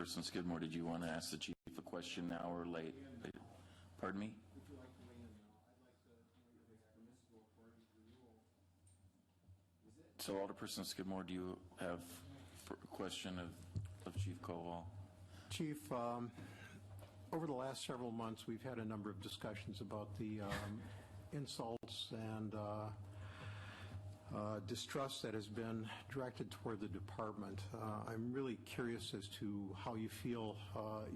Alderperson Skidmore, did you want to ask the chief a question now or late? Pardon me? Would you like to weigh in now? I'd like to know if it's permissible according to the rule. Is it? So Alderperson Skidmore, do you have a question of Chief Koval? Chief, over the last several months, we've had a number of discussions about the insults and distrust that has been directed toward the department. I'm really curious as to how you feel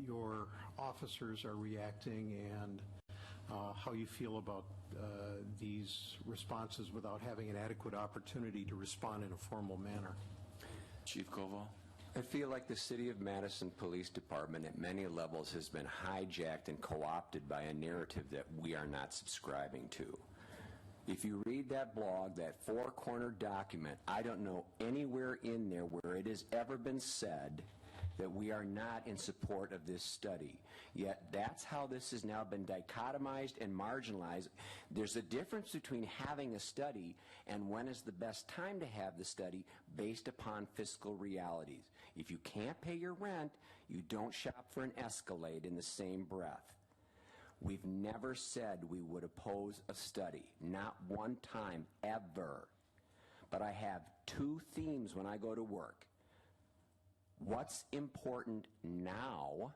your officers are reacting and how you feel about these responses without having an adequate opportunity to respond in a formal manner. Chief Koval? I feel like the City of Madison Police Department at many levels has been hijacked and co-opted by a narrative that we are not subscribing to. If you read that blog, that four-corner document, I don't know anywhere in there where it has ever been said that we are not in support of this study. Yet that's how this has now been dichotomized and marginalized. There's a difference between having a study and when is the best time to have the study based upon fiscal realities. If you can't pay your rent, you don't shop for an Escalade in the same breath. We've never said we would oppose a study, not one time ever. But I have two themes when I go to work. What's important now?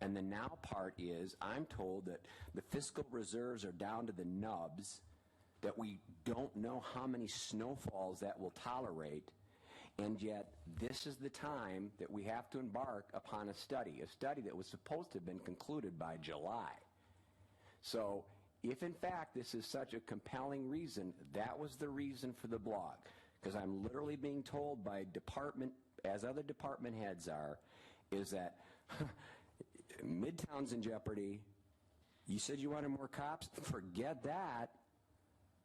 And the now part is I'm told that the fiscal reserves are down to the nubs, that we don't know how many snowfalls that will tolerate, and yet this is the time that we have to embark upon a study that was supposed to have been concluded by July. So if in fact this is such a compelling reason, that was the reason for the blog, because I'm literally being told by department, as other department heads are, is that Midtown's in jeopardy. You said you wanted more cops? Forget that.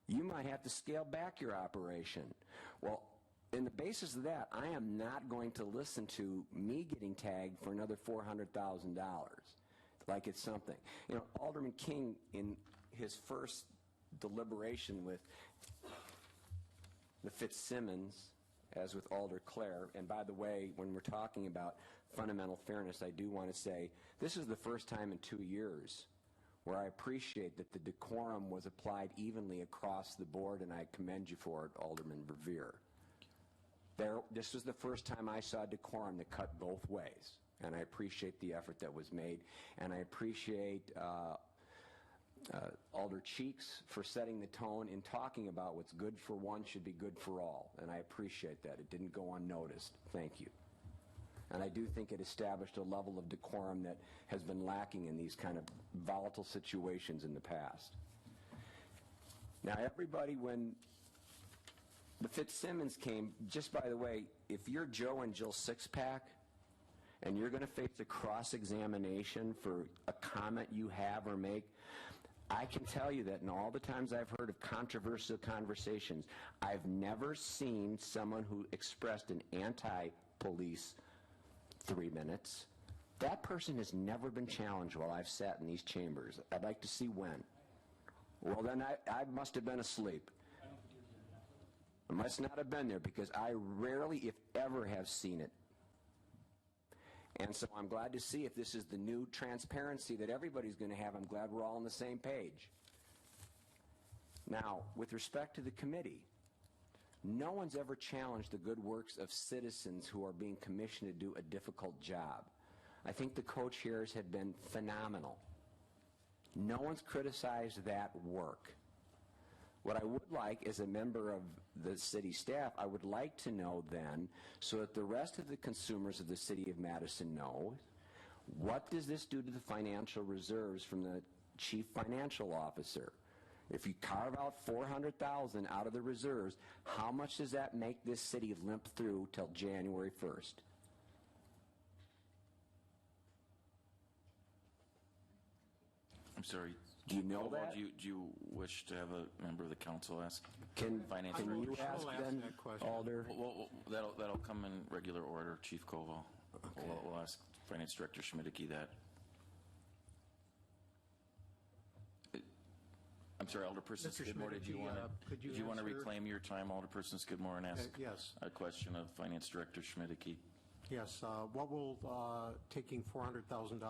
You might have to scale back your operation. Well, in the basis of that, I am not going to listen to me getting tagged for another $400,000 like it's something. You know, Alderman King, in his first deliberation with the Fitzsimmons, as with Alder Clare, and by the way, when we're talking about fundamental fairness, I do want to say this is the first time in 2 years where I appreciate that the decorum was applied evenly across the board, and I commend you for it, Alderman Verveer. This was the first time I saw decorum that cut both ways, and I appreciate the effort that was made, and I appreciate Alder Cheeks for setting the tone in talking about what's good for one should be good for all, and I appreciate that. It didn't go unnoticed. Thank you. And I do think it established a level of decorum that has been lacking in these kind of volatile situations in the past. Now, everybody, when the Fitzsimmons came, just by the way, if you're Joe and Jill Sixpack and you're going to face a cross-examination for a comment you have or make, I can tell you that in all the times I've heard of controversial conversations, I've never seen someone who expressed an anti-police 3 minutes. That person has never been challenged while I've sat in these chambers. I'd like to see when. Well, then I must have been asleep. I must not have been there, because I rarely, if ever, have seen it. And so I'm glad to see if this is the new transparency that everybody's going to have. I'm glad we're all on the same page. Now, with respect to the committee, no one's ever challenged the good works of citizens who are being commissioned to do a difficult job. I think the co-chairs have been phenomenal. No one's criticized that work. What I would like, as a member of the city staff, I would like to know then, so that the rest of the consumers of the city of Madison know, what does this do to the financial reserves from the chief financial officer? If you carve out $400,000 out of the reserves, how much does that make this city limp through till January 1st? I'm sorry. Do you know that? Do you wish to have a member of the council ask? Can you ask then, that question. Alder? Well, that'll come in regular order, Chief Koval. Okay. We'll ask Finance Director Schmidtke that. I'm sorry, Alderperson Mr. Skidmore, did you want to answer? reclaim your time, Alderperson Skidmore, and ask yes. a question of Finance Director Schmidtke? Yes, what will taking $400,000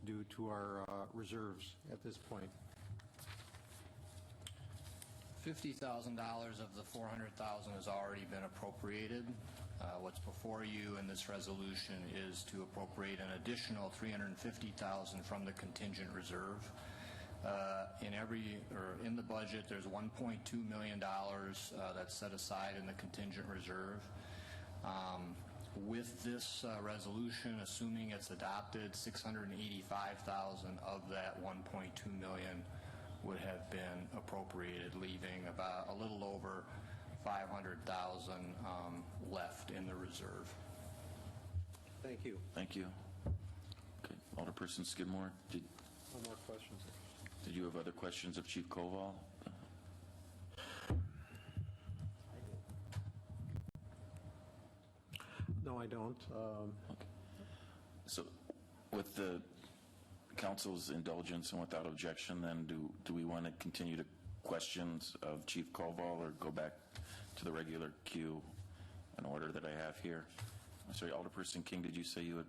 do to our reserves at this point? $50,000 of the $400,000 has already been appropriated. What's before you in this resolution is to appropriate an additional $350,000 from the contingent reserve. In the budget, there's $1.2 million that's set aside in the contingent reserve. With this resolution, assuming it's adopted, $685,000 of that $1.2 million would have been appropriated, leaving about a little over $500,000 left in the reserve. Thank you. Thank you. Okay, Alderperson Skidmore, No more questions. did you have other questions of Chief Koval? No, I don't. So with the council's indulgence and without objection, then do we want to continue to questions of Chief Koval or go back to the regular queue in order that I have here? I'm sorry, Alderperson King, did you say you had